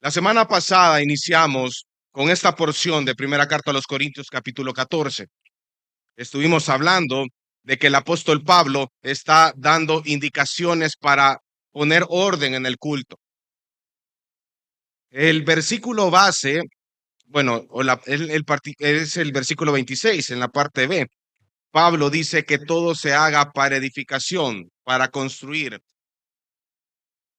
La semana pasada iniciamos con esta porción de Primera Carta a los Corintios, capítulo 14. Estuvimos hablando de que el apóstol Pablo está dando indicaciones para poner orden en el culto. El versículo base, bueno, es el versículo 26 en la parte B. Pablo dice que todo se haga para edificación, para construir.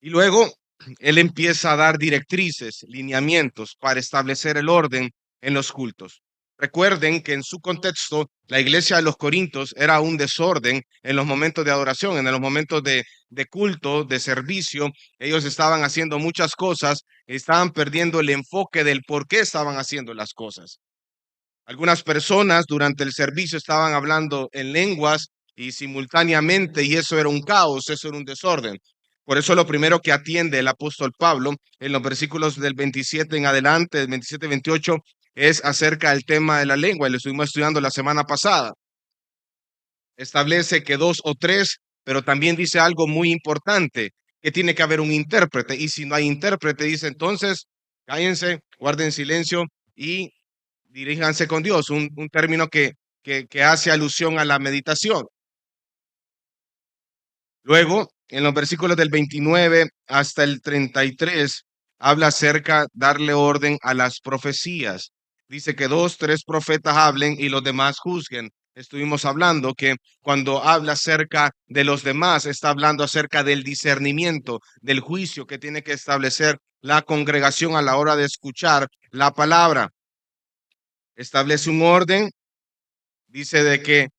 Y luego él empieza a dar directrices, lineamientos para establecer el orden en los cultos. Recuerden que en su contexto, la iglesia de los Corintios era un desorden en los momentos de adoración, en los momentos de culto, de servicio. Ellos estaban haciendo muchas cosas, estaban perdiendo el enfoque del por qué estaban haciendo las cosas. Algunas personas durante el servicio estaban hablando en lenguas y simultáneamente, y eso era un caos, eso era un desorden. Por eso lo primero que atiende el apóstol Pablo en los versículos del 27 en adelante, del 27-28, es acerca del tema de la lengua, y lo estuvimos estudiando la semana pasada. Establece que 2 o 3, pero también dice algo muy importante, que tiene que haber un intérprete, y si no hay intérprete, dice entonces, cállense, guarden silencio y diríjanse con Dios, un término que hace alusión a la meditación. Luego, en los versículos del 29 hasta el 33, habla acerca de darle orden a las profecías. Dice que 2, 3 profetas hablen y los demás juzguen. Estuvimos hablando que cuando habla acerca de los demás, está hablando acerca del discernimiento, del juicio que tiene que establecer la congregación a la hora de escuchar la palabra. Establece un orden, dice de que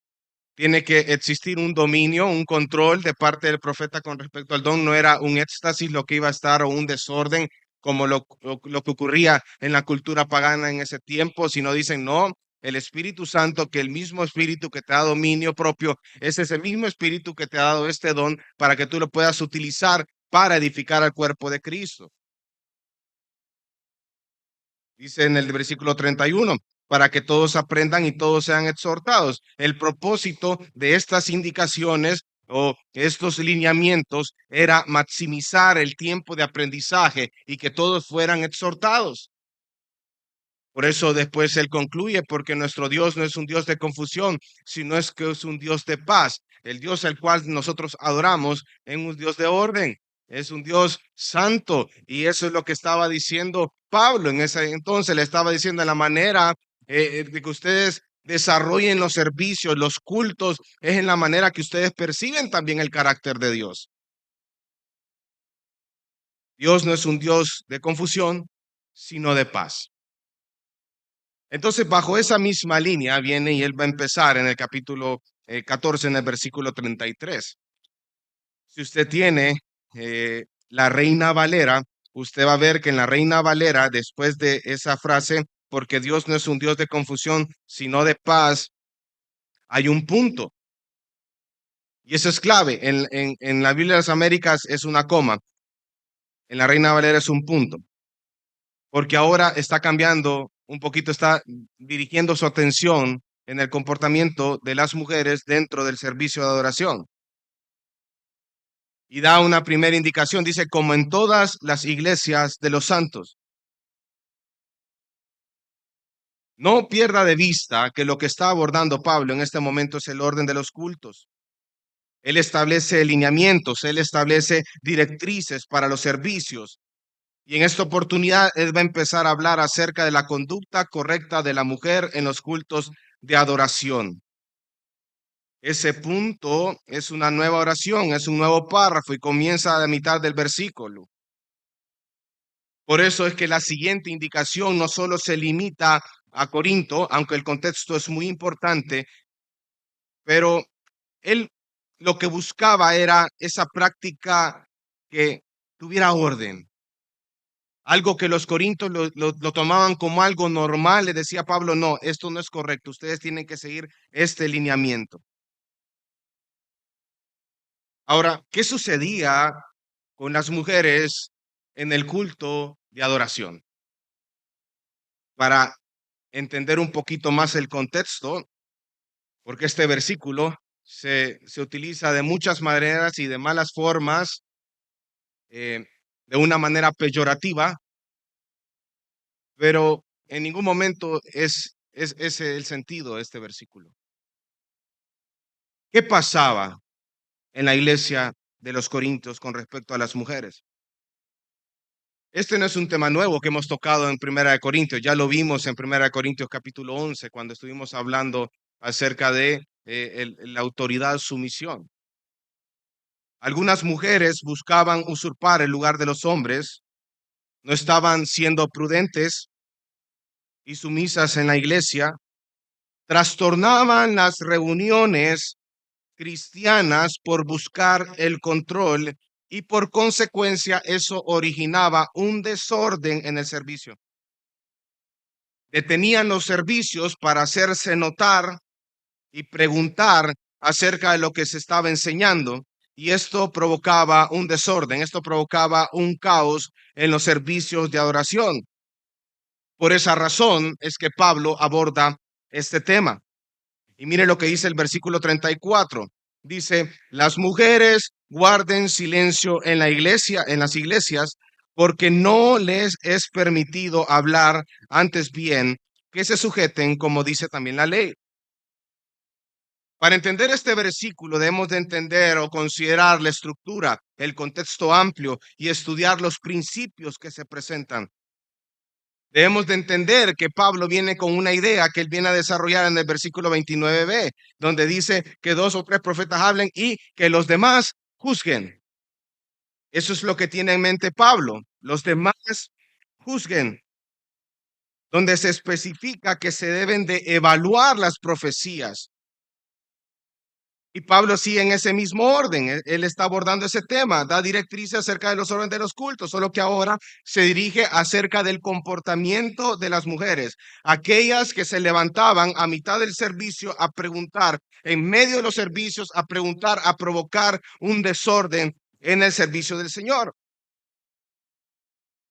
tiene que existir un dominio, un control de parte del profeta con respecto al don. No era un éxtasis lo que iba a estar o un desorden como lo que ocurría en la cultura pagana en ese tiempo, sino dicen, no, el Espíritu Santo, que el mismo Espíritu que te da dominio propio, es ese mismo Espíritu que te ha dado este don para que tú lo puedas utilizar para edificar al cuerpo de Cristo. Dice en el versículo 31, para que todos aprendan y todos sean exhortados. El propósito de estas indicaciones o estos lineamientos era maximizar el tiempo de aprendizaje y que todos fueran exhortados. Por eso después él concluye, porque nuestro Dios no es un Dios de confusión, sino es que es un Dios de paz. El Dios al cual nosotros adoramos es un Dios de orden, es un Dios santo. Y eso es lo que estaba diciendo Pablo en ese entonces. Le estaba diciendo de la manera de que ustedes desarrollen los servicios, los cultos, es en la manera que ustedes perciben también el carácter de Dios. Dios no es un Dios de confusión, sino de paz. Entonces, bajo esa misma línea viene y él va a empezar en el capítulo 14, en el versículo 33. Si usted tiene la Reina Valera, usted va a ver que en la Reina Valera, después de esa frase, porque Dios no es un Dios de confusión, sino de paz, hay un punto. Y eso es clave. En la Biblia de las Américas es una coma. En la Reina Valera es un punto. Porque ahora está cambiando un poquito, está dirigiendo su atención en el comportamiento de las mujeres dentro del servicio de adoración. Y da una primera indicación, dice, como en todas las iglesias de los santos. No pierda de vista que lo que está abordando Pablo en este momento es el orden de los cultos. Él establece lineamientos, él establece directrices para los servicios. Y en esta oportunidad él va a empezar a hablar acerca de la conducta correcta de la mujer en los cultos de adoración. Ese punto es una nueva oración, es un nuevo párrafo y comienza a la mitad del versículo. Por eso es que la siguiente indicación no solo se limita a Corinto, aunque el contexto es muy importante, pero él lo que buscaba era esa práctica que tuviera orden. Algo que los corintios lo tomaban como algo normal, le decía Pablo, no, esto no es correcto, ustedes tienen que seguir este lineamiento. Ahora, ¿qué sucedía con las mujeres en el culto de adoración? Para entender un poquito más el contexto, porque este versículo se utiliza de muchas maneras y de malas formas, de una manera peyorativa, pero en ningún momento es ese el sentido de este versículo. ¿Qué pasaba en la iglesia de los Corintios con respecto a las mujeres? Este no es un tema nuevo que hemos tocado en Primera de Corintios, ya lo vimos en Primera de Corintios capítulo 11 cuando estuvimos hablando acerca de la autoridad sumisión. Algunas mujeres buscaban usurpar el lugar de los hombres, no estaban siendo prudentes y sumisas en la iglesia, trastornaban las reuniones cristianas por buscar el control y por consecuencia eso originaba un desorden en el servicio. Detenían los servicios para hacerse notar y preguntar acerca de lo que se estaba enseñando, y esto provocaba un desorden, esto provocaba un caos en los servicios de adoración. Por esa razón es que Pablo aborda este tema. Y mire lo que dice el versículo 34. Dice, las mujeres guarden silencio en la iglesia, en las iglesias, porque no les es permitido hablar, antes bien que se sujeten, como dice también la ley. Para entender este versículo debemos de entender o considerar la estructura, el contexto amplio y estudiar los principios que se presentan. Debemos de entender que Pablo viene con una idea que él viene a desarrollar en el versículo 29b, donde dice que dos o tres profetas hablen y que los demás juzguen. Eso es lo que tiene en mente Pablo. Los demás juzguen, donde se especifica que se deben de evaluar las profecías. Y Pablo sigue en ese mismo orden. Él está abordando ese tema, da directrices acerca de los órdenes de los cultos, solo que ahora se dirige acerca del comportamiento de las mujeres, aquellas que se levantaban a mitad del servicio a preguntar, en medio de los servicios, a preguntar, a provocar un desorden en el servicio del Señor.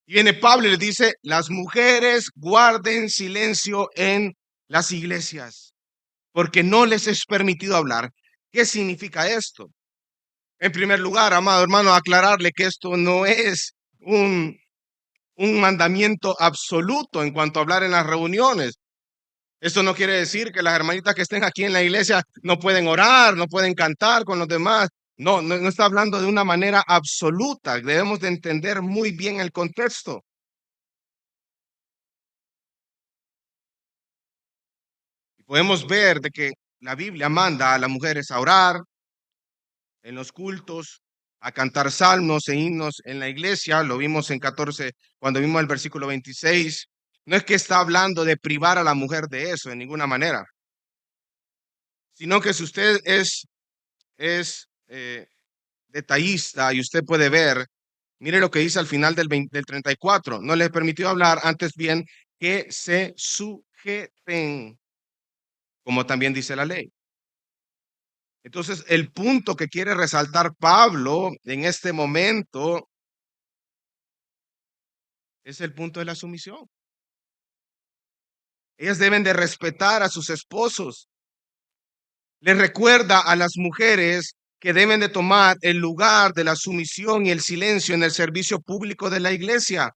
Y viene Pablo y le dice, las mujeres guarden silencio en las iglesias, porque no les es permitido hablar. ¿Qué significa esto? En primer lugar, amado hermano, aclararle que esto no es un mandamiento absoluto en cuanto a hablar en las reuniones. Esto no quiere decir que las hermanitas que estén aquí en la iglesia no pueden orar, no pueden cantar con los demás. No, no está hablando de una manera absoluta. Debemos de entender muy bien el contexto. Podemos ver de que la Biblia manda a las mujeres a orar en los cultos, a cantar salmos e himnos en la iglesia. Lo vimos en 14, cuando vimos el versículo 26. No es que está hablando de privar a la mujer de eso, en ninguna manera, sino que si usted es detallista y usted puede ver, mire lo que dice al final del 34. No les permitió hablar, antes bien que se sujeten, como también dice la ley. Entonces, el punto que quiere resaltar Pablo en este momento es el punto de la sumisión. Ellas deben de respetar a sus esposos. Les recuerda a las mujeres que deben de tomar el lugar de la sumisión y el silencio en el servicio público de la iglesia.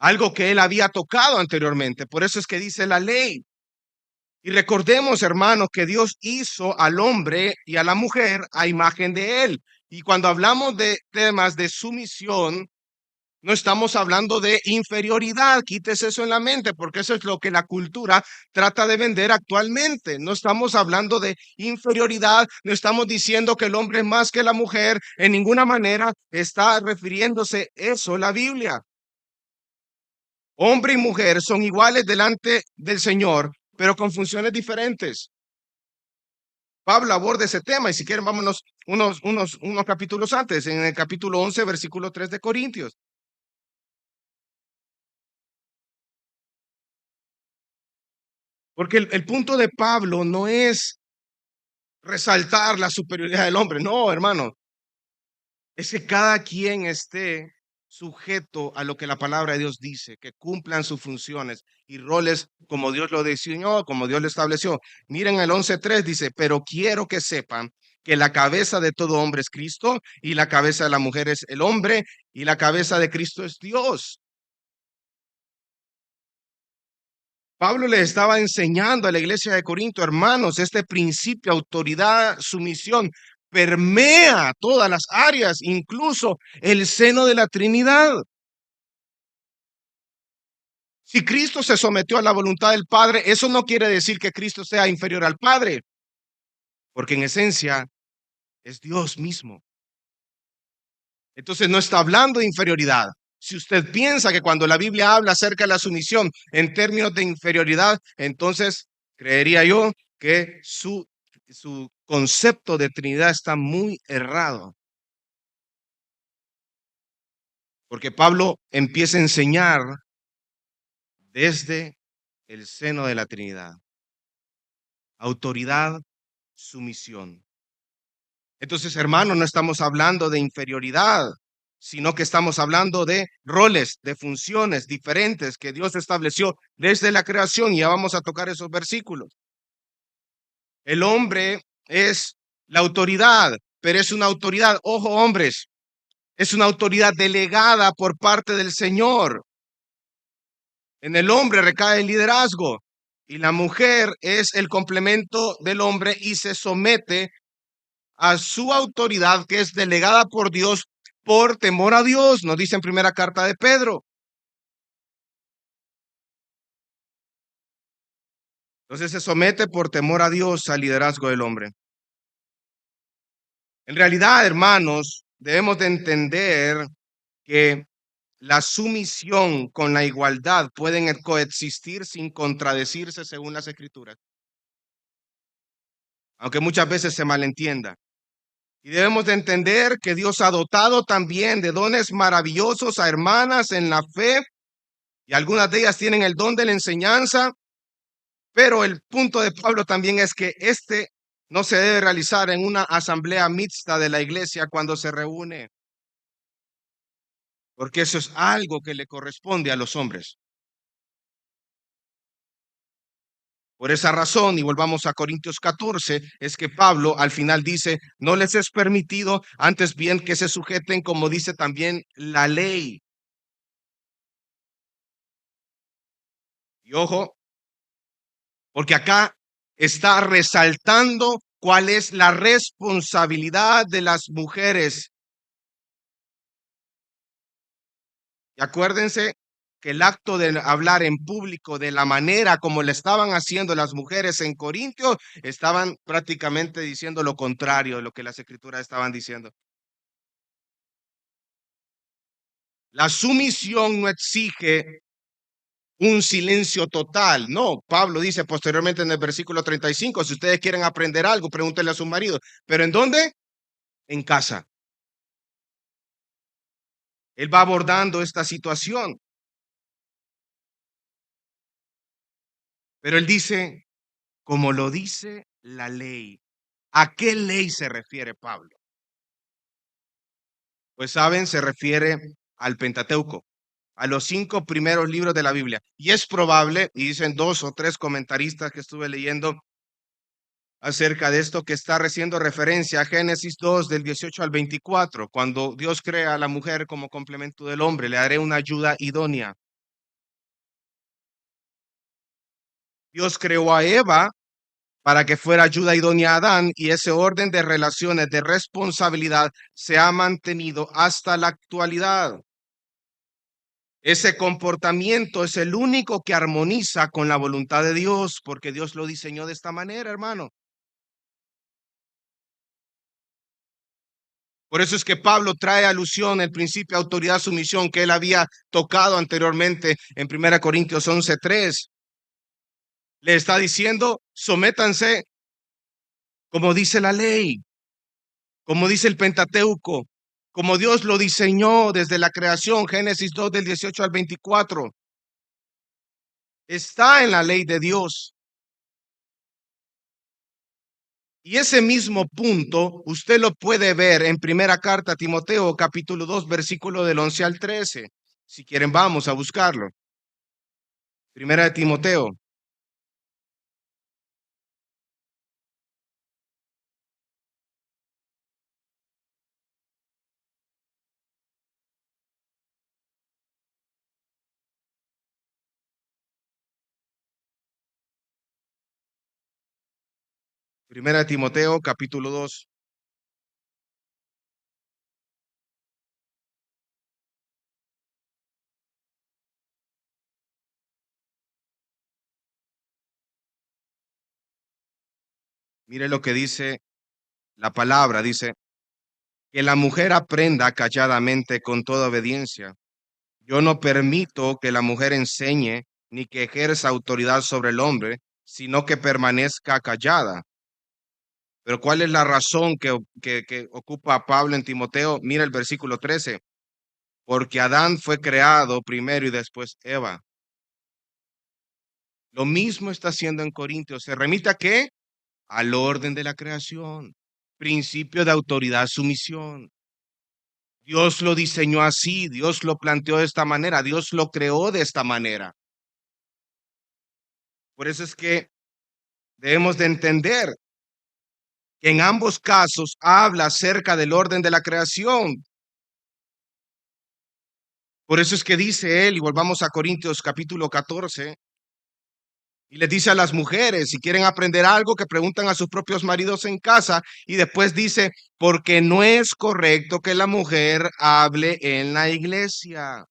Algo que él había tocado anteriormente. Por eso es que dice la ley. Y recordemos, hermanos, que Dios hizo al hombre y a la mujer a imagen de él. Y cuando hablamos de temas de sumisión, no estamos hablando de inferioridad. Quítese eso en la mente, porque eso es lo que la cultura trata de vender actualmente. No estamos hablando de inferioridad, no estamos diciendo que el hombre es más que la mujer. En ninguna manera está refiriéndose eso la Biblia. Hombre y mujer son iguales delante del Señor, pero con funciones diferentes. Pablo aborda ese tema y si quieren vámonos unos capítulos antes, en el capítulo 11, versículo 3 de Corintios. Porque el punto de Pablo no es resaltar la superioridad del hombre, no, hermano. Es que cada quien esté sujeto a lo que la palabra de Dios dice, que cumplan sus funciones y roles como Dios lo diseñó, como Dios lo estableció. Miren el 11:3 dice, pero quiero que sepan que la cabeza de todo hombre es Cristo y la cabeza de la mujer es el hombre y la cabeza de Cristo es Dios. Pablo le estaba enseñando a la iglesia de Corinto, hermanos, este principio, autoridad, sumisión, permea todas las áreas, incluso el seno de la Trinidad. Si Cristo se sometió a la voluntad del Padre, eso no quiere decir que Cristo sea inferior al Padre, porque en esencia es Dios mismo. Entonces no está hablando de inferioridad. Si usted piensa que cuando la Biblia habla acerca de la sumisión en términos de inferioridad, entonces creería yo que su concepto de Trinidad está muy errado. Porque Pablo empieza a enseñar desde el seno de la Trinidad. Autoridad, sumisión. Entonces, hermano, no estamos hablando de inferioridad, sino que estamos hablando de roles, de funciones diferentes que Dios estableció desde la creación. Y ya vamos a tocar esos versículos. El hombre es la autoridad, pero es una autoridad, ojo hombres, es una autoridad delegada por parte del Señor. En el hombre recae el liderazgo y la mujer es el complemento del hombre y se somete a su autoridad que es delegada por Dios por temor a Dios, nos dice en primera carta de Pedro. Entonces se somete por temor a Dios al liderazgo del hombre. En realidad, hermanos, debemos de entender que la sumisión con la igualdad pueden coexistir sin contradecirse según las Escrituras, aunque muchas veces se malentienda. Y debemos de entender que Dios ha dotado también de dones maravillosos a hermanas en la fe, y algunas de ellas tienen el don de la enseñanza, pero el punto de Pablo también es que este no se debe realizar en una asamblea mixta de la iglesia cuando se reúne, porque eso es algo que le corresponde a los hombres. Por esa razón, y volvamos a Corintios 14, es que Pablo al final dice, no les es permitido, antes bien que se sujeten, como dice también la ley. Y ojo, porque acá está resaltando cuál es la responsabilidad de las mujeres. Y acuérdense que el acto de hablar en público de la manera como le estaban haciendo las mujeres en Corintio, estaban prácticamente diciendo lo contrario de lo que las escrituras estaban diciendo. La sumisión no exige un silencio total. No, Pablo dice posteriormente en el versículo 35, si ustedes quieren aprender algo, pregúntenle a su marido. ¿Pero en dónde? En casa. Él va abordando esta situación. Pero él dice, como lo dice la ley. ¿A qué ley se refiere Pablo? Pues saben, se refiere al Pentateuco, a los 5 primeros libros de la Biblia. Y es probable, y dicen 2 o 3 comentaristas que estuve leyendo acerca de esto, que está haciendo referencia a Génesis 2 del 18 al 24, cuando Dios crea a la mujer como complemento del hombre, le daré una ayuda idónea. Dios creó a Eva para que fuera ayuda idónea a Adán, y ese orden de relaciones de responsabilidad se ha mantenido hasta la actualidad. Ese comportamiento es el único que armoniza con la voluntad de Dios, porque Dios lo diseñó de esta manera, hermano. Por eso es que Pablo trae alusión al principio de autoridad, sumisión que él había tocado anteriormente en 1 Corintios 11:3. Le está diciendo, sométanse como dice la ley, como dice el Pentateuco, como Dios lo diseñó desde la creación, Génesis 2 del 18 al 24. Está en la ley de Dios. Y ese mismo punto usted lo puede ver en primera carta a Timoteo, capítulo 2, versículo del 11 al 13. Si quieren, vamos a buscarlo. Primera de Timoteo. Primera de Timoteo, capítulo 2. Mire lo que dice la palabra. Dice que la mujer aprenda calladamente con toda obediencia. Yo no permito que la mujer enseñe ni que ejerza autoridad sobre el hombre, sino que permanezca callada. Pero ¿cuál es la razón que ocupa Pablo en Timoteo? Mira el versículo 13. Porque Adán fue creado primero y después Eva. Lo mismo está haciendo en Corintios. ¿Se remite a qué? Al orden de la creación. Principio de autoridad, sumisión. Dios lo diseñó así, Dios lo planteó de esta manera, Dios lo creó de esta manera. Por eso es que debemos de entender que en ambos casos habla acerca del orden de la creación. Por eso es que dice él, y volvamos a Corintios capítulo 14, y les dice a las mujeres, si quieren aprender algo, que preguntan a sus propios maridos en casa, y después dice, porque no es correcto que la mujer hable en la iglesia.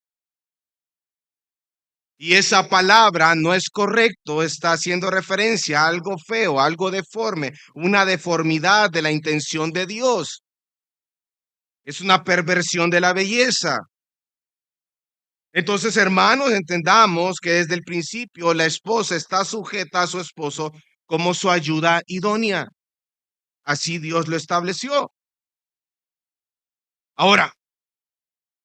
Y esa palabra no es correcto, está haciendo referencia a algo feo, algo deforme, una deformidad de la intención de Dios. Es una perversión de la belleza. Entonces, hermanos, entendamos que desde el principio la esposa está sujeta a su esposo como su ayuda idónea. Así Dios lo estableció. Ahora,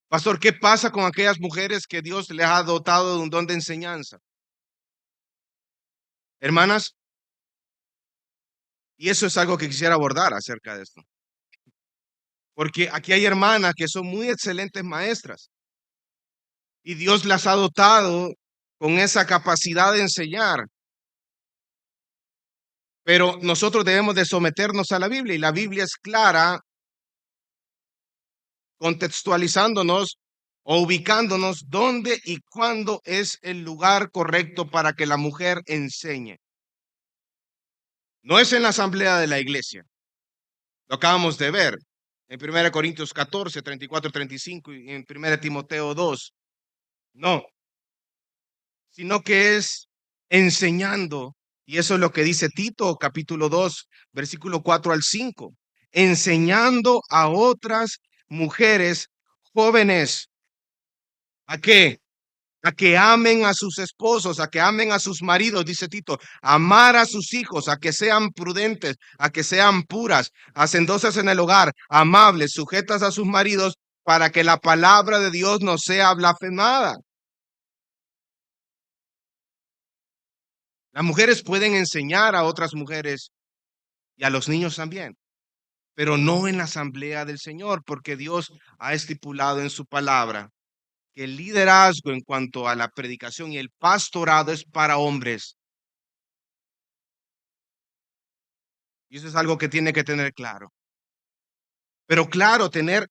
pastor, ¿qué pasa con aquellas mujeres que Dios les ha dotado de un don de enseñanza? Hermanas, y eso es algo que quisiera abordar acerca de esto. Porque aquí hay hermanas que son muy excelentes maestras y Dios las ha dotado con esa capacidad de enseñar. Pero nosotros debemos de someternos a la Biblia y la Biblia es clara, contextualizándonos o ubicándonos dónde y cuándo es el lugar correcto para que la mujer enseñe. No es en la asamblea de la iglesia. Lo acabamos de ver en 1 Corintios 14, 34, 35 y en 1 Timoteo 2. No, sino que es enseñando. Y eso es lo que dice Tito, capítulo 2, versículo 4 al 5. Enseñando a otras mujeres jóvenes. ¿A qué? A que amen a sus esposos, a que amen a sus maridos, dice Tito, amar a sus hijos, a que sean prudentes, a que sean puras, hacendosas en el hogar, amables, sujetas a sus maridos, para que la palabra de Dios no sea blasfemada. Las mujeres pueden enseñar a otras mujeres y a los niños también, pero no en la asamblea del Señor, porque Dios ha estipulado en su palabra que el liderazgo en cuanto a la predicación y el pastorado es para hombres. Y eso es algo que tiene que tener claro. Pero claro, tener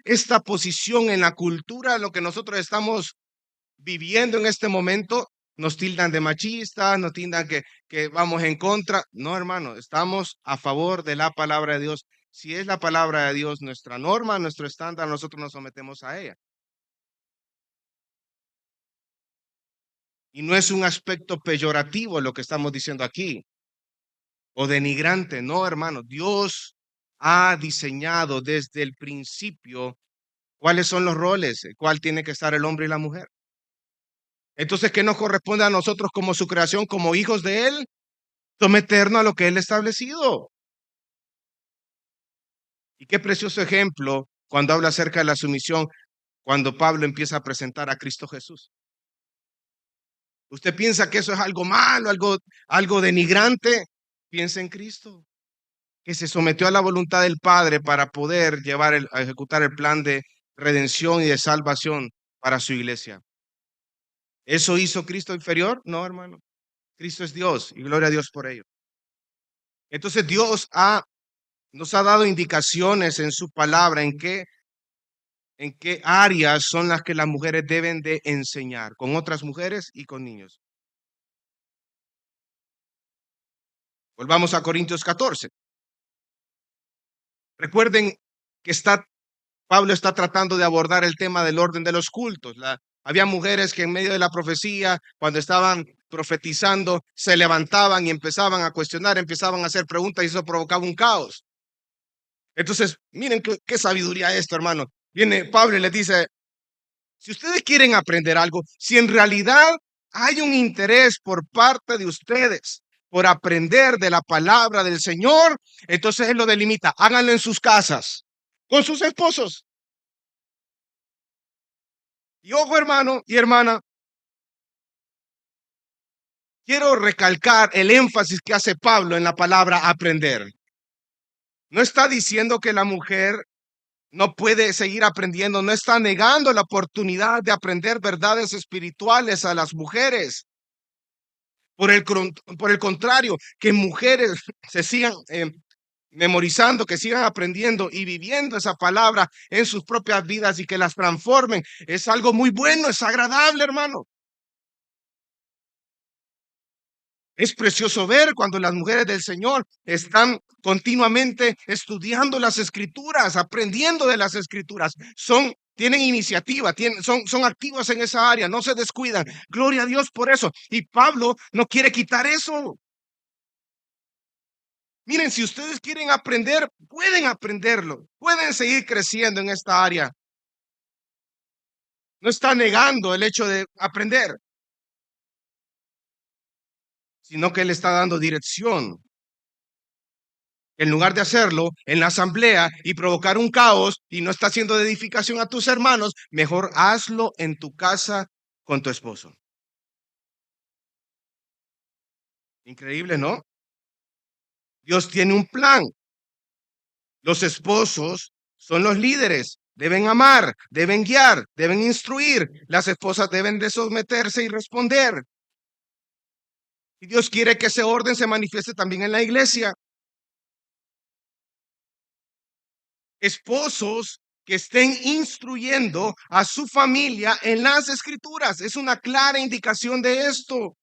esta posición en la cultura, lo que nosotros estamos viviendo en este momento, nos tildan de machistas, nos tildan que vamos en contra. No, hermano, estamos a favor de la palabra de Dios. Si es la palabra de Dios nuestra norma, nuestro estándar, nosotros nos sometemos a ella. Y no es un aspecto peyorativo lo que estamos diciendo aquí o denigrante. No, hermano, Dios ha diseñado desde el principio cuáles son los roles, cuál tiene que estar el hombre y la mujer. Entonces, ¿qué nos corresponde a nosotros como su creación, como hijos de Él? Someternos a lo que Él ha establecido. Y qué precioso ejemplo cuando habla acerca de la sumisión, cuando Pablo empieza a presentar a Cristo Jesús. ¿Usted piensa que eso es algo malo, algo denigrante? Piensa en Cristo, que se sometió a la voluntad del Padre para poder a ejecutar el plan de redención y de salvación para su iglesia. ¿Eso hizo Cristo inferior? No, hermano. Cristo es Dios y gloria a Dios por ello. Entonces nos ha dado indicaciones en su palabra en qué áreas son las que las mujeres deben de enseñar con otras mujeres y con niños. Volvamos a Corintios 14. Recuerden que Pablo está tratando de abordar el tema del orden de los cultos. Había mujeres que en medio de la profecía, cuando estaban profetizando, se levantaban y empezaban a cuestionar, empezaban a hacer preguntas y eso provocaba un caos. Entonces, miren qué sabiduría esto, hermano. Viene Pablo y les dice, si ustedes quieren aprender algo, si en realidad hay un interés por parte de ustedes por aprender de la palabra del Señor, entonces él lo delimita, háganlo en sus casas, con sus esposos. Y ojo, hermano y hermana, quiero recalcar el énfasis que hace Pablo en la palabra aprender. No está diciendo que la mujer no puede seguir aprendiendo, no está negando la oportunidad de aprender verdades espirituales a las mujeres. Por el contrario, que mujeres se sigan memorizando, que sigan aprendiendo y viviendo esa palabra en sus propias vidas y que las transformen. Es algo muy bueno, es agradable, hermano. Es precioso ver cuando las mujeres del Señor están continuamente estudiando las escrituras, aprendiendo de las escrituras. Tienen iniciativa, son activas en esa área, no se descuidan. Gloria a Dios por eso. Y Pablo no quiere quitar eso. Miren, si ustedes quieren aprender, pueden aprenderlo, pueden seguir creciendo en esta área. No está negando el hecho de aprender, sino que le está dando dirección. En lugar de hacerlo en la asamblea y provocar un caos y no está haciendo de edificación a tus hermanos, mejor hazlo en tu casa con tu esposo. Increíble, ¿no? Dios tiene un plan. Los esposos son los líderes. Deben amar, deben guiar, deben instruir. Las esposas deben de someterse y responder. Y Dios quiere que ese orden se manifieste también en la iglesia. Esposos que estén instruyendo a su familia en las escrituras. Es una clara indicación de esto.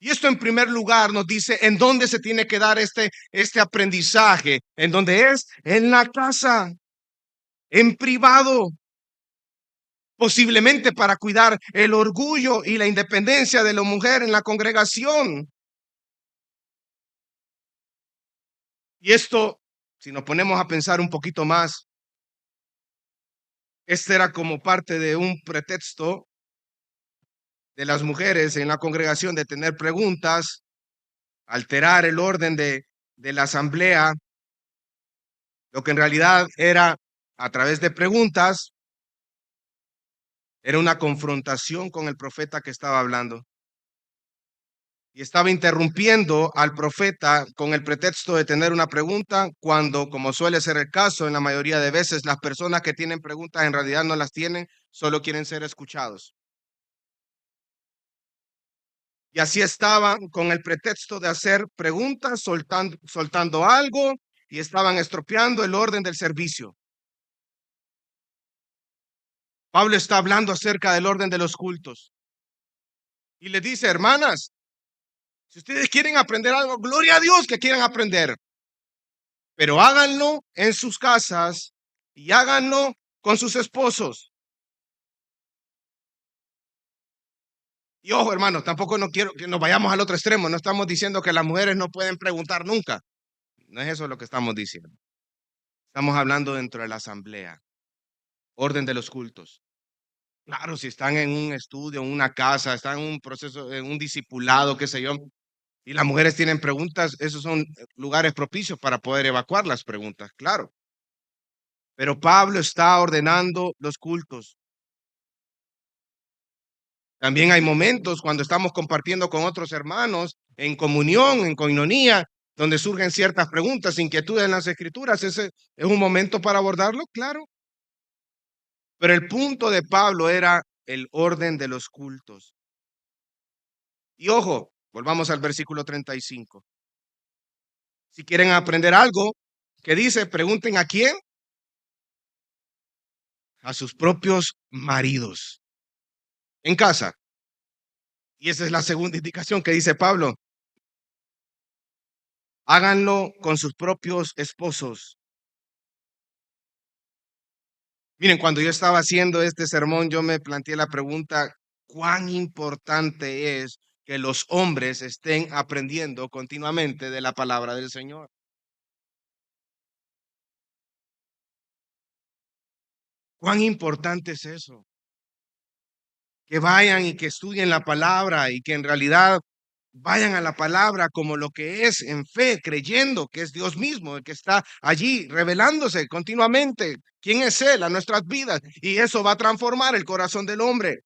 Y esto en primer lugar nos dice en dónde se tiene que dar este aprendizaje. ¿En dónde es? En la casa, en privado. Posiblemente para cuidar el orgullo y la independencia de la mujer en la congregación. Y esto, si nos ponemos a pensar un poquito más, este era como parte de un pretexto de las mujeres en la congregación de tener preguntas, alterar el orden de la asamblea, lo que en realidad era a través de preguntas, era una confrontación con el profeta que estaba hablando. Y estaba interrumpiendo al profeta con el pretexto de tener una pregunta, cuando, como suele ser el caso en la mayoría de veces, las personas que tienen preguntas en realidad no las tienen, solo quieren ser escuchados. Y así estaban con el pretexto de hacer preguntas, soltando algo, y estaban estropeando el orden del servicio. Pablo está hablando acerca del orden de los cultos. Y le dice, hermanas, si ustedes quieren aprender algo, gloria a Dios que quieran aprender, pero háganlo en sus casas y háganlo con sus esposos. Y ojo, hermanos, tampoco no quiero que nos vayamos al otro extremo. No estamos diciendo que las mujeres no pueden preguntar nunca. No es eso lo que estamos diciendo. Estamos hablando dentro de la asamblea, orden de los cultos. Claro, si están en un estudio, en una casa, están en un proceso, en un discipulado, qué sé yo, y las mujeres tienen preguntas, esos son lugares propicios para poder evacuar las preguntas, claro. Pero Pablo está ordenando los cultos. También hay momentos cuando estamos compartiendo con otros hermanos en comunión, en coinonía, donde surgen ciertas preguntas, inquietudes en las escrituras. Ese es un momento para abordarlo, claro. Pero el punto de Pablo era el orden de los cultos. Y ojo, volvamos al versículo 35. Si quieren aprender algo, ¿qué dice? Pregunten a quién. A sus propios maridos. En casa. Y esa es la segunda indicación que dice Pablo. Háganlo con sus propios esposos. Miren, cuando yo estaba haciendo este sermón, yo me planteé la pregunta, ¿cuán importante es que los hombres estén aprendiendo continuamente de la palabra del Señor? ¿Cuán importante es eso? Que vayan y que estudien la palabra y que en realidad vayan a la palabra como lo que es en fe, creyendo que es Dios mismo el que está allí revelándose continuamente. ¿Quién es Él a nuestras vidas? Y eso va a transformar el corazón del hombre.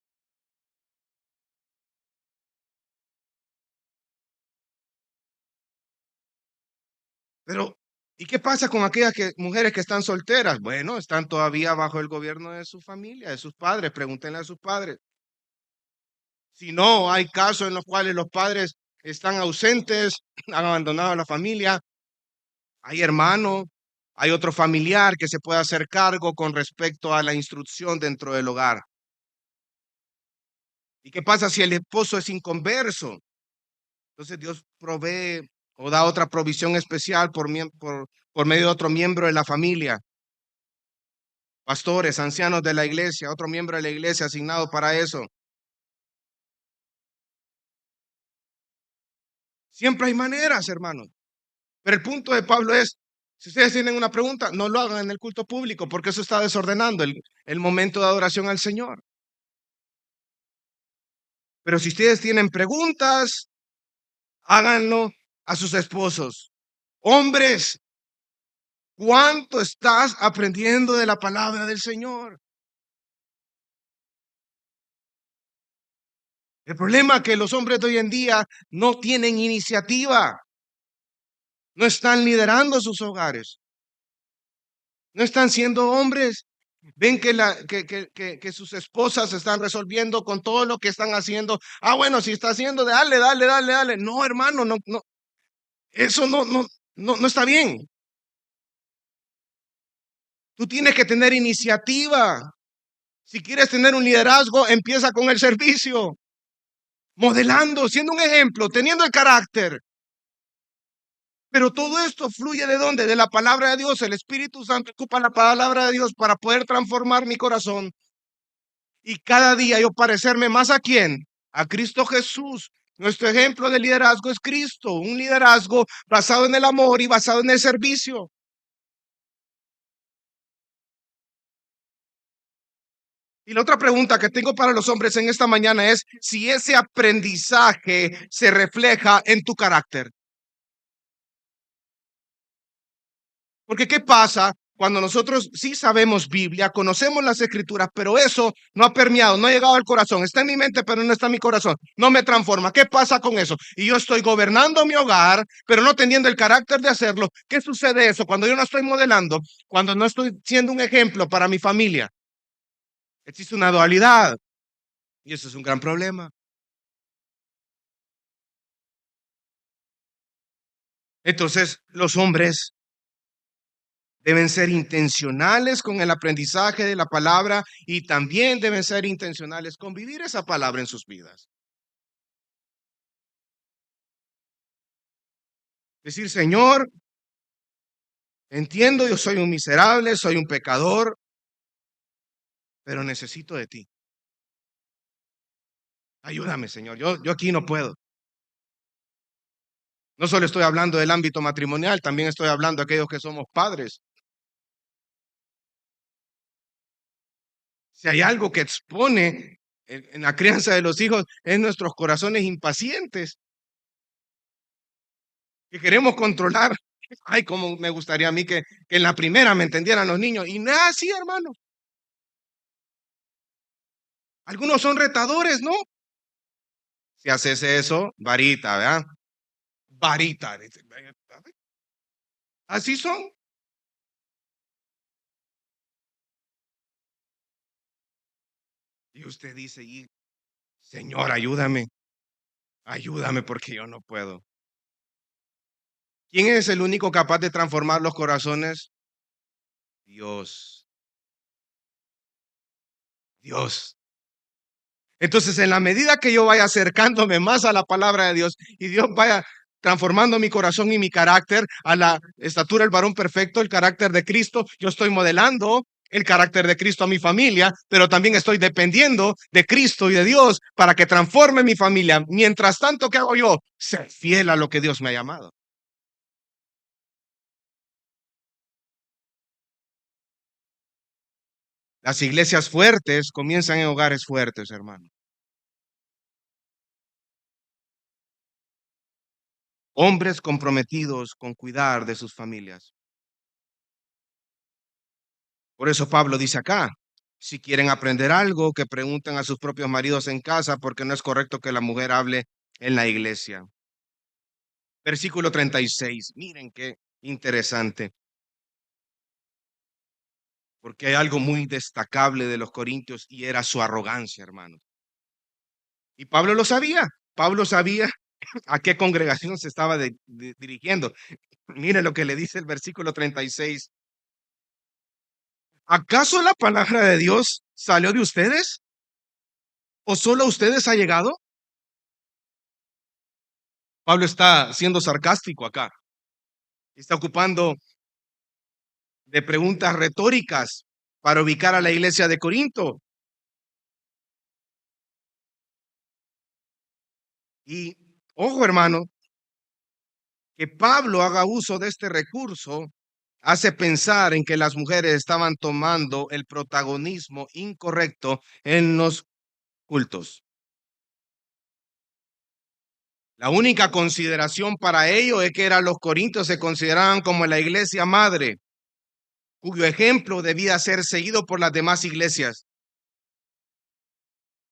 Pero, ¿y qué pasa con aquellas mujeres que están solteras? Bueno, están todavía bajo el gobierno de su familia, de sus padres. Pregúntenle a sus padres. Si no, hay casos en los cuales los padres están ausentes, han abandonado a la familia. Hay hermano, hay otro familiar que se puede hacer cargo con respecto a la instrucción dentro del hogar. ¿Y qué pasa si el esposo es inconverso? Entonces Dios provee o da otra provisión especial por medio de otro miembro de la familia. Pastores, ancianos de la iglesia, otro miembro de la iglesia asignado para eso. Siempre hay maneras, hermanos. Pero el punto de Pablo es, si ustedes tienen una pregunta, no lo hagan en el culto público, porque eso está desordenando el momento de adoración al Señor. Pero si ustedes tienen preguntas, háganlo a sus esposos. Hombres, ¿cuánto estás aprendiendo de la palabra del Señor? El problema es que los hombres de hoy en día no tienen iniciativa, no están liderando sus hogares, no están siendo hombres. Ven que sus esposas están resolviendo con todo lo que están haciendo. Ah, bueno, si está haciendo, dale, dale, dale, dale. No, hermano, no, no, eso no está bien. Tú tienes que tener iniciativa. Si quieres tener un liderazgo, empieza con el servicio, modelando, siendo un ejemplo, teniendo el carácter. Pero todo esto fluye ¿de dónde? De la palabra de Dios. El Espíritu Santo ocupa la palabra de Dios para poder transformar mi corazón. Y cada día yo parecerme más a quién? A Cristo Jesús. Nuestro ejemplo de liderazgo es Cristo, un liderazgo basado en el amor y basado en el servicio. Y la otra pregunta que tengo para los hombres en esta mañana es si ese aprendizaje se refleja en tu carácter. Porque ¿qué pasa cuando nosotros sí sabemos Biblia, conocemos las escrituras, pero eso no ha permeado, no ha llegado al corazón, está en mi mente, pero no está en mi corazón, no me transforma? ¿Qué pasa con eso? Y yo estoy gobernando mi hogar, pero no teniendo el carácter de hacerlo. ¿Qué sucede eso? Cuando yo no estoy modelando, cuando no estoy siendo un ejemplo para mi familia, existe una dualidad y eso es un gran problema. Entonces, los hombres deben ser intencionales con el aprendizaje de la palabra y también deben ser intencionales con vivir esa palabra en sus vidas. Decir, Señor, entiendo, yo soy un miserable, soy un pecador, pero necesito de ti. Ayúdame, Señor. Yo aquí no puedo. No solo estoy hablando del ámbito matrimonial, también estoy hablando de aquellos que somos padres. Si hay algo que expone en la crianza de los hijos, es nuestros corazones impacientes, que queremos controlar. Ay, cómo me gustaría a mí que en la primera me entendieran los niños. Y nada así, hermano. Algunos son retadores, ¿no? Si haces eso, varita, ¿verdad? Varita. Así son. Y usted dice, y, Señor, ayúdame, ayúdame porque yo no puedo. ¿Quién es el único capaz de transformar los corazones? Dios, Dios. Entonces, en la medida que yo vaya acercándome más a la palabra de Dios y Dios vaya transformando mi corazón y mi carácter a la estatura del varón perfecto, el carácter de Cristo, yo estoy modelando el carácter de Cristo a mi familia, pero también estoy dependiendo de Cristo y de Dios para que transforme mi familia. Mientras tanto, ¿qué hago yo? Ser fiel a lo que Dios me ha llamado. Las iglesias fuertes comienzan en hogares fuertes, hermano. Hombres comprometidos con cuidar de sus familias. Por eso Pablo dice acá, si quieren aprender algo, que pregunten a sus propios maridos en casa, porque no es correcto que la mujer hable en la iglesia. Versículo 36. Miren qué interesante, porque hay algo muy destacable de los corintios y era su arrogancia, hermanos. Y Pablo lo sabía. Pablo sabía a qué congregación se estaba dirigiendo. Miren lo que le dice el versículo 36. ¿Acaso la palabra de Dios salió de ustedes? ¿O solo a ustedes ha llegado? Pablo está siendo sarcástico acá. Está ocupando de preguntas retóricas para ubicar a la iglesia de Corinto. Y ojo, hermano, que Pablo haga uso de este recurso hace pensar en que las mujeres estaban tomando el protagonismo incorrecto en los cultos. La única consideración para ello es que eran los corintios se consideraban como la iglesia madre, cuyo ejemplo debía ser seguido por las demás iglesias.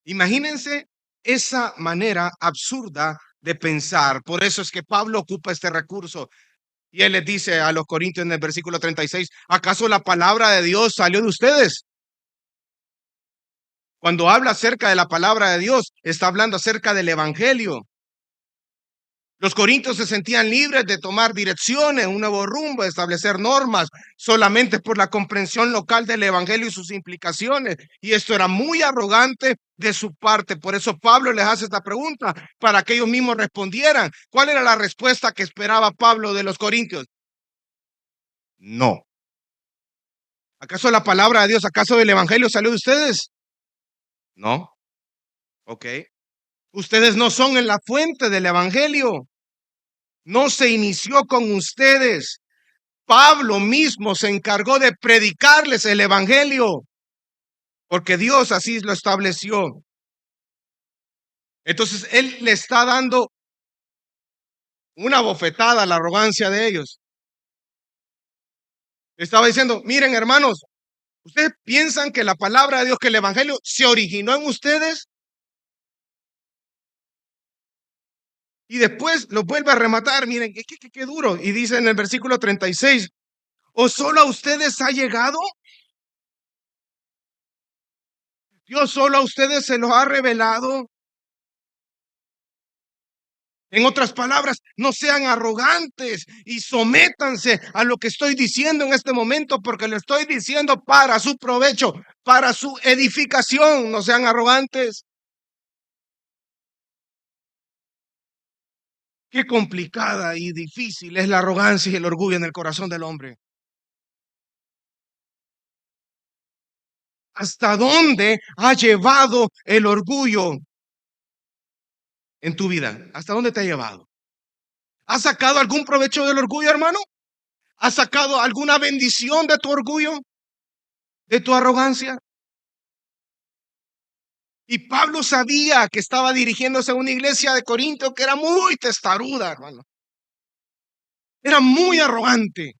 Imagínense esa manera absurda de pensar. Por eso es que Pablo ocupa este recurso. Y él les dice a los corintios en el versículo 36, ¿acaso la palabra de Dios salió de ustedes? Cuando habla acerca de la palabra de Dios, está hablando acerca del evangelio. Los corintios se sentían libres de tomar direcciones, un nuevo rumbo, de establecer normas, solamente por la comprensión local del evangelio y sus implicaciones. Y esto era muy arrogante de su parte. Por eso Pablo les hace esta pregunta para que ellos mismos respondieran. ¿Cuál era la respuesta que esperaba Pablo de los corintios? No. ¿Acaso la palabra de Dios, acaso el evangelio salió de ustedes? No. Ok. Ustedes no son en la fuente del evangelio. No se inició con ustedes. Pablo mismo se encargó de predicarles el evangelio, porque Dios así lo estableció. Entonces él le está dando una bofetada a la arrogancia de ellos. Le estaba diciendo, miren hermanos, ¿ustedes piensan que la palabra de Dios, que el evangelio se originó en ustedes? Y después lo vuelve a rematar, miren, qué duro. Y dice en el versículo 36, ¿o solo a ustedes ha llegado? Dios solo a ustedes se lo ha revelado. En otras palabras, no sean arrogantes y sométanse a lo que estoy diciendo en este momento, porque lo estoy diciendo para su provecho, para su edificación. No sean arrogantes. Qué complicada y difícil es la arrogancia y el orgullo en el corazón del hombre. ¿Hasta dónde ha llevado el orgullo en tu vida? ¿Hasta dónde te ha llevado? ¿Has sacado algún provecho del orgullo, hermano? ¿Has sacado alguna bendición de tu orgullo, de tu arrogancia? Y Pablo sabía que estaba dirigiéndose a una iglesia de Corinto que era muy testaruda, hermano. Era muy arrogante.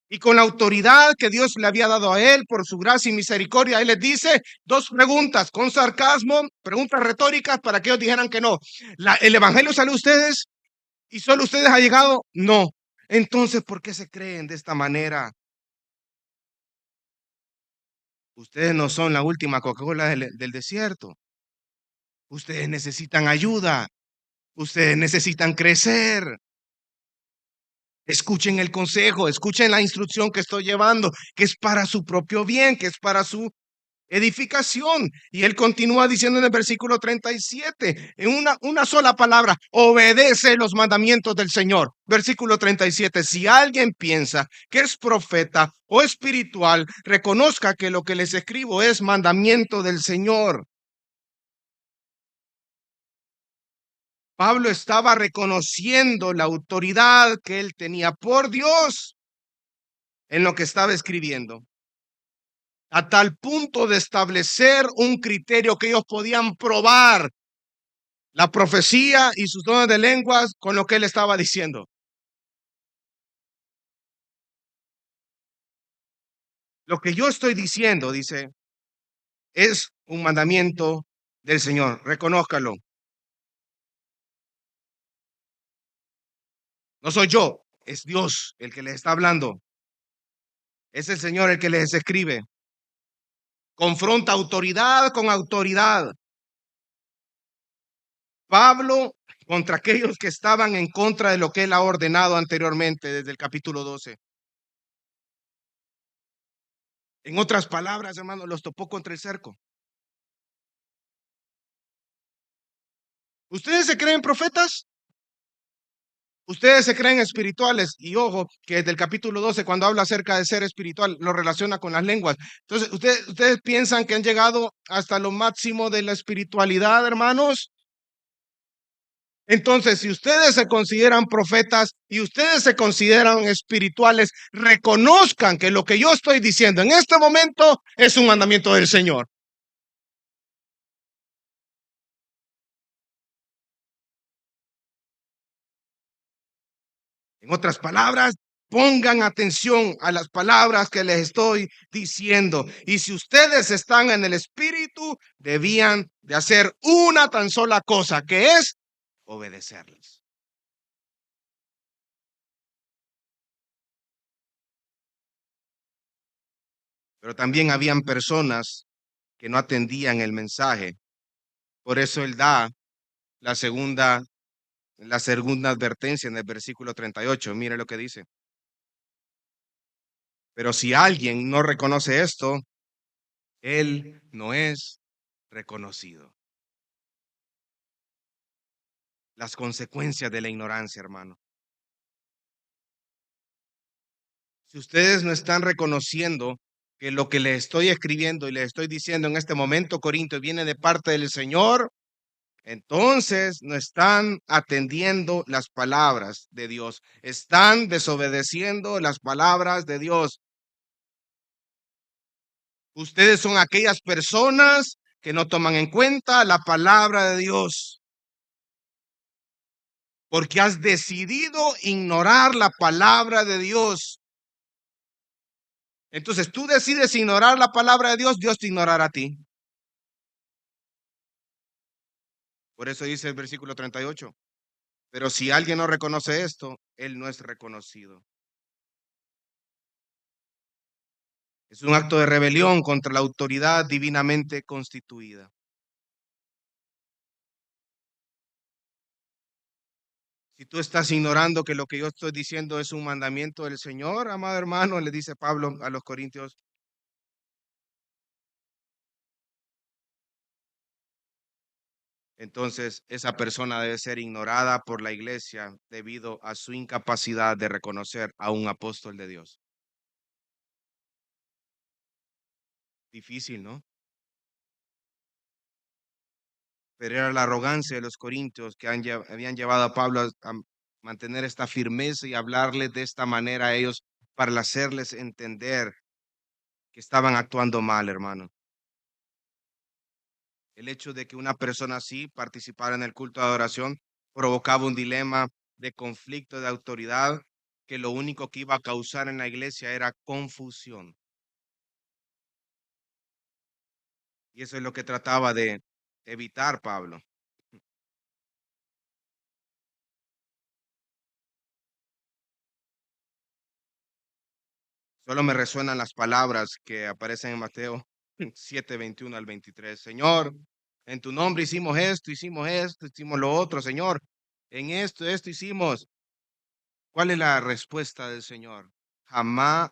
Y con la autoridad que Dios le había dado a él por su gracia y misericordia, él les dice dos preguntas con sarcasmo, preguntas retóricas para que ellos dijeran que no. ¿El evangelio salió a ustedes y solo ustedes ha llegado? No. Entonces, ¿por qué se creen de esta manera? Ustedes no son la última Coca-Cola del desierto. Ustedes necesitan ayuda. Ustedes necesitan crecer. Escuchen el consejo, escuchen la instrucción que estoy llevando, que es para su propio bien, que es para su edificación. Y él continúa diciendo en el versículo 37, en una sola palabra: obedece los mandamientos del Señor. Versículo 37, si alguien piensa que es profeta o espiritual, reconozca que lo que les escribo es mandamiento del Señor. Pablo estaba reconociendo la autoridad que él tenía por Dios en lo que estaba escribiendo, a tal punto de establecer un criterio que ellos podían probar la profecía y sus dones de lenguas con lo que él estaba diciendo. Lo que yo estoy diciendo, dice, es un mandamiento del Señor. Reconózcalo. No soy yo, es Dios el que les está hablando. Es el Señor el que les escribe. Confronta autoridad con autoridad. Pablo contra aquellos que estaban en contra de lo que él ha ordenado anteriormente desde el capítulo 12. En otras palabras, hermano, los topó contra el cerco. ¿Ustedes se creen profetas? ¿Ustedes se creen espirituales? Y ojo, que desde el capítulo 12, cuando habla acerca de ser espiritual, lo relaciona con las lenguas. Entonces, ¿ustedes piensan que han llegado hasta lo máximo de la espiritualidad, hermanos? Entonces, si ustedes se consideran profetas y ustedes se consideran espirituales, reconozcan que lo que yo estoy diciendo en este momento es un mandamiento del Señor. En otras palabras, pongan atención a las palabras que les estoy diciendo. Y si ustedes están en el Espíritu, debían de hacer una tan sola cosa, que es obedecerles. Pero también habían personas que no atendían el mensaje. Por eso él da la segunda, la segunda advertencia en el versículo 38. Mire lo que dice. Pero si alguien no reconoce esto, él no es reconocido. Las consecuencias de la ignorancia, hermano. Si ustedes no están reconociendo que lo que les estoy escribiendo y les estoy diciendo en este momento, Corintios, viene de parte del Señor, entonces no están atendiendo las palabras de Dios, están desobedeciendo las palabras de Dios. Ustedes son aquellas personas que no toman en cuenta la palabra de Dios, porque has decidido ignorar la palabra de Dios. Entonces tú decides ignorar la palabra de Dios, Dios te ignorará a ti. Por eso dice el versículo 38. Pero si alguien no reconoce esto, él no es reconocido. Es un acto de rebelión contra la autoridad divinamente constituida. Si tú estás ignorando que lo que yo estoy diciendo es un mandamiento del Señor, amado hermano, le dice Pablo a los Corintios, entonces esa persona debe ser ignorada por la iglesia debido a su incapacidad de reconocer a un apóstol de Dios. Difícil, ¿no? Pero era la arrogancia de los corintios que habían llevado a Pablo a mantener esta firmeza y hablarles de esta manera a ellos para hacerles entender que estaban actuando mal, hermano. El hecho de que una persona así participara en el culto de adoración provocaba un dilema de conflicto de autoridad que lo único que iba a causar en la iglesia era confusión. Y eso es lo que trataba de evitar Pablo. Solo me resuenan las palabras que aparecen en Mateo 7:21 al 23. Señor, en tu nombre hicimos esto, hicimos lo otro, Señor. En esto hicimos. ¿Cuál es la respuesta del Señor? Jamás,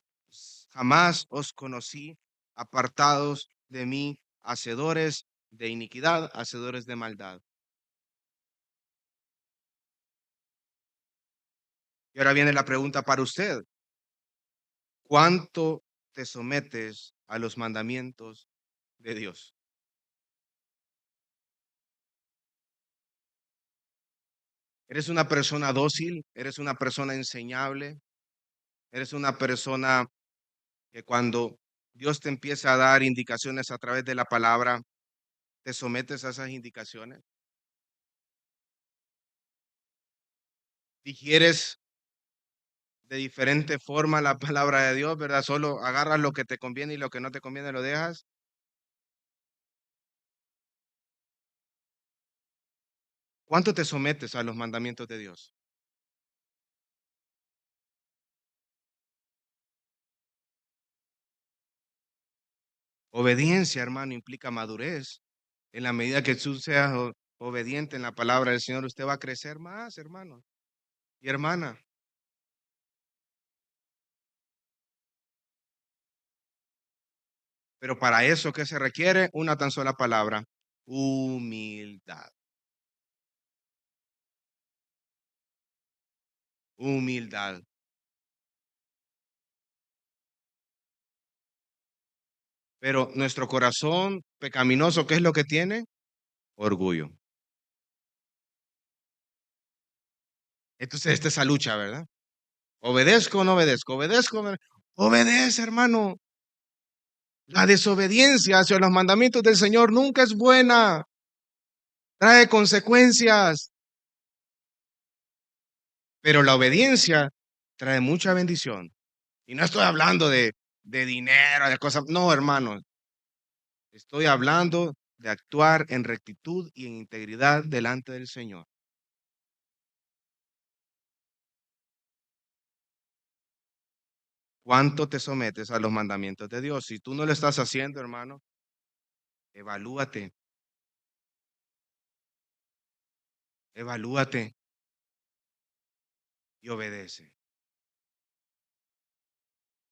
jamás os conocí apartados de mí hacedores de iniquidad, hacedores de maldad. Y ahora viene la pregunta para usted. ¿Cuánto te sometes a los mandamientos de Dios? ¿Eres una persona dócil? ¿Eres una persona enseñable? ¿Eres una persona que cuando Dios te empieza a dar indicaciones a través de la palabra, te sometes a esas indicaciones? ¿Digieres de diferente forma la palabra de Dios, verdad? Solo agarras lo que te conviene y lo que no te conviene lo dejas. ¿Cuánto te sometes a los mandamientos de Dios? Obediencia, hermano, implica madurez. En la medida que tú seas obediente en la palabra del Señor, usted va a crecer más, hermano y hermana. Pero para eso, ¿qué se requiere? Una tan sola palabra: humildad. Humildad. Pero nuestro corazón pecaminoso, ¿qué es lo que tiene? Orgullo. Entonces, esta es esa lucha, ¿verdad? ¿Obedezco o no obedezco? ¿Obedezco o no? Obedece, hermano. La desobediencia hacia los mandamientos del Señor nunca es buena. Trae consecuencias. Pero la obediencia trae mucha bendición. Y no estoy hablando de dinero, de cosas. No, hermano. Estoy hablando de actuar en rectitud y en integridad delante del Señor. ¿Cuánto te sometes a los mandamientos de Dios? Si tú no lo estás haciendo, hermano, evalúate, evalúate y obedece.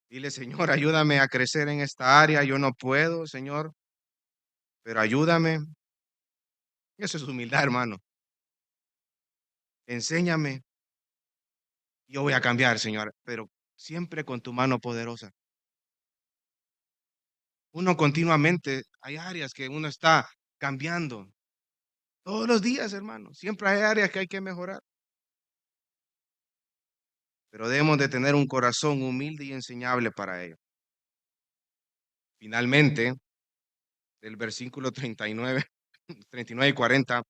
Dile, Señor, ayúdame a crecer en esta área. Yo no puedo, Señor, pero ayúdame. Eso es humildad, hermano. Enséñame. Yo voy a cambiar, Señor, pero siempre con tu mano poderosa. Uno continuamente, hay áreas que uno está cambiando. Todos los días, hermano. Siempre hay áreas que hay que mejorar. Pero debemos de tener un corazón humilde y enseñable para ello. Finalmente, del versículo 39, 39 y 40,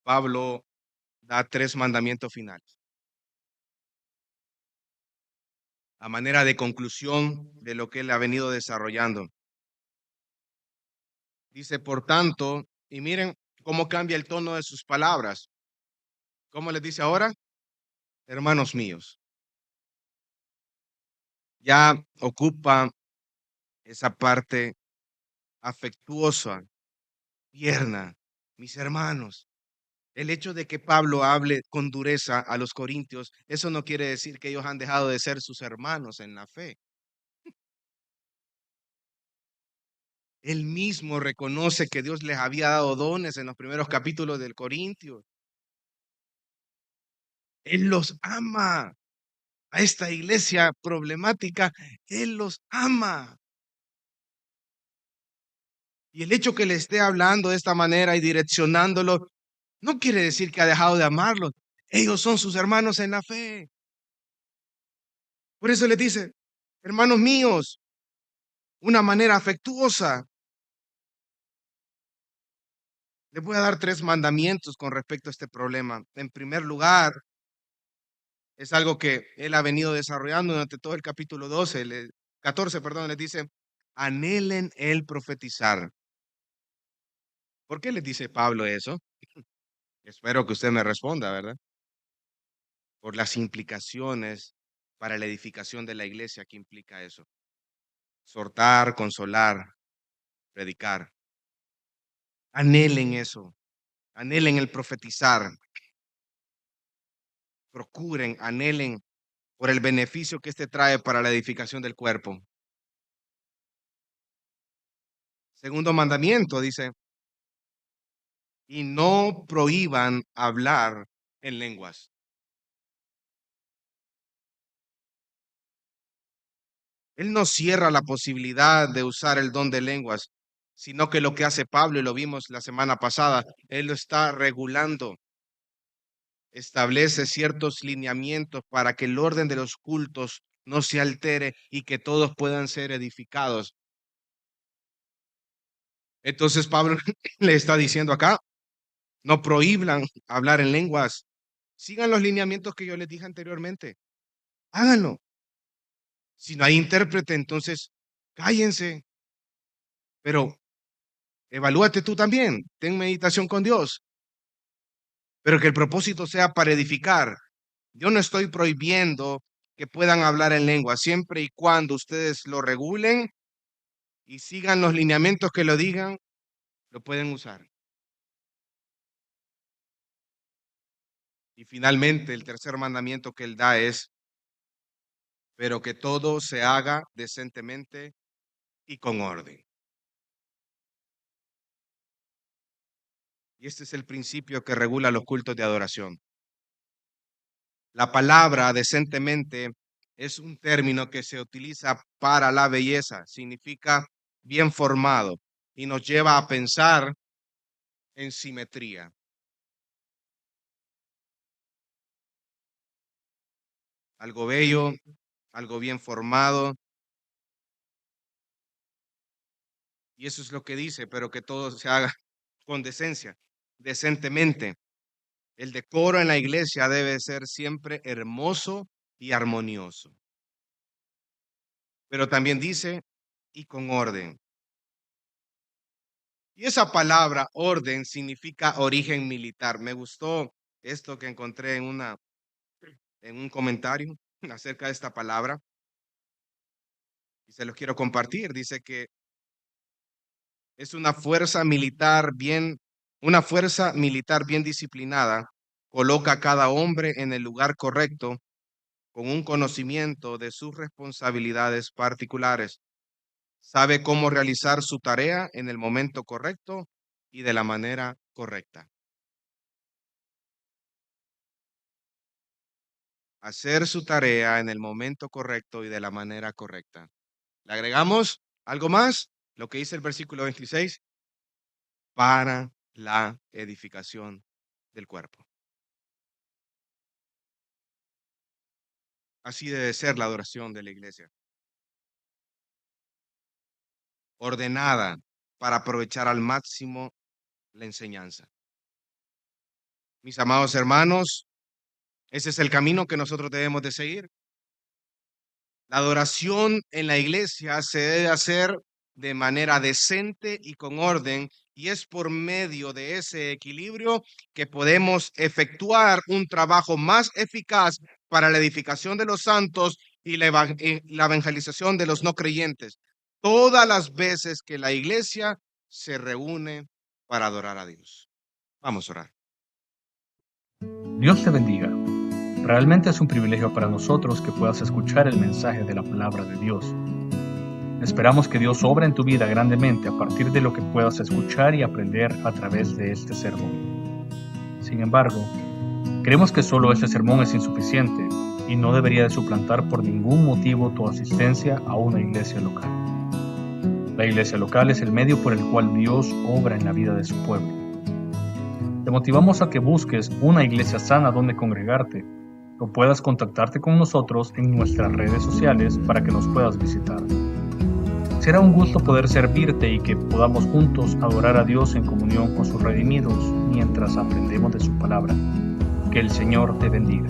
Pablo da tres mandamientos finales, a manera de conclusión de lo que él ha venido desarrollando. Dice, por tanto, y miren cómo cambia el tono de sus palabras. ¿Cómo les dice ahora? Hermanos míos. Ya ocupa esa parte afectuosa, tierna, mis hermanos. El hecho de que Pablo hable con dureza a los corintios, eso no quiere decir que ellos han dejado de ser sus hermanos en la fe. Él mismo reconoce que Dios les había dado dones en los primeros capítulos del Corintios. Él los ama. A esta iglesia problemática, Él los ama. Y el hecho que le esté hablando de esta manera y direccionándolo, no quiere decir que ha dejado de amarlos. Ellos son sus hermanos en la fe. Por eso les dice, hermanos míos, una manera afectuosa. Les voy a dar tres mandamientos con respecto a este problema. En primer lugar, es algo que él ha venido desarrollando durante todo el capítulo 14, perdón, les dice, anhelen el profetizar. ¿Por qué les dice Pablo eso? Espero que usted me responda, ¿verdad? Por las implicaciones para la edificación de la iglesia que implica eso. Exhortar, consolar, predicar. Anhelen eso. Anhelen el profetizar. Procuren, anhelen por el beneficio que este trae para la edificación del cuerpo. Segundo mandamiento dice, y no prohíban hablar en lenguas. Él no cierra la posibilidad de usar el don de lenguas, sino que lo que hace Pablo, y lo vimos la semana pasada, él lo está regulando. Establece ciertos lineamientos para que el orden de los cultos no se altere y que todos puedan ser edificados. Entonces Pablo le está diciendo acá, no prohíban hablar en lenguas. Sigan los lineamientos que yo les dije anteriormente. Háganlo. Si no hay intérprete, entonces cállense. Pero evalúate tú también. Ten meditación con Dios. Pero que el propósito sea para edificar. Yo no estoy prohibiendo que puedan hablar en lengua, siempre y cuando ustedes lo regulen y sigan los lineamientos que lo digan, lo pueden usar. Y finalmente, el tercer mandamiento que él da es, pero que todo se haga decentemente y con orden. Y este es el principio que regula los cultos de adoración. La palabra decentemente es un término que se utiliza para la belleza, significa bien formado y nos lleva a pensar en simetría. Algo bello, algo bien formado. Y eso es lo que dice, pero que todo se haga con decencia, decentemente. El decoro en la iglesia debe ser siempre hermoso y armonioso. Pero también dice, y con orden. Y esa palabra orden significa origen militar. Me gustó esto que encontré en un comentario acerca de esta palabra y se los quiero compartir. Dice que es una fuerza militar bien disciplinada, coloca a cada hombre en el lugar correcto con un conocimiento de sus responsabilidades particulares. Sabe cómo realizar su tarea en el momento correcto y de la manera correcta. Hacer su tarea en el momento correcto y de la manera correcta. ¿Le agregamos algo más? Lo que dice el versículo 26, para la edificación del cuerpo. Así debe ser la adoración de la iglesia. Ordenada para aprovechar al máximo la enseñanza. Mis amados hermanos, ese es el camino que nosotros debemos de seguir. La adoración en la iglesia se debe hacer de manera decente y con orden, y es por medio de ese equilibrio que podemos efectuar un trabajo más eficaz para la edificación de los santos y la evangelización de los no creyentes. Todas las veces que la iglesia se reúne para adorar a Dios. Vamos a orar. Dios te bendiga. Realmente es un privilegio para nosotros que puedas escuchar el mensaje de la palabra de Dios. Esperamos que Dios obra en tu vida grandemente a partir de lo que puedas escuchar y aprender a través de este sermón. Sin embargo, creemos que solo este sermón es insuficiente y no debería de suplantar por ningún motivo tu asistencia a una iglesia local. La iglesia local es el medio por el cual Dios obra en la vida de su pueblo. Te motivamos a que busques una iglesia sana donde congregarte o puedas contactarte con nosotros en nuestras redes sociales para que nos puedas visitar. Será un gusto poder servirte y que podamos juntos adorar a Dios en comunión con sus redimidos mientras aprendemos de su palabra. Que el Señor te bendiga.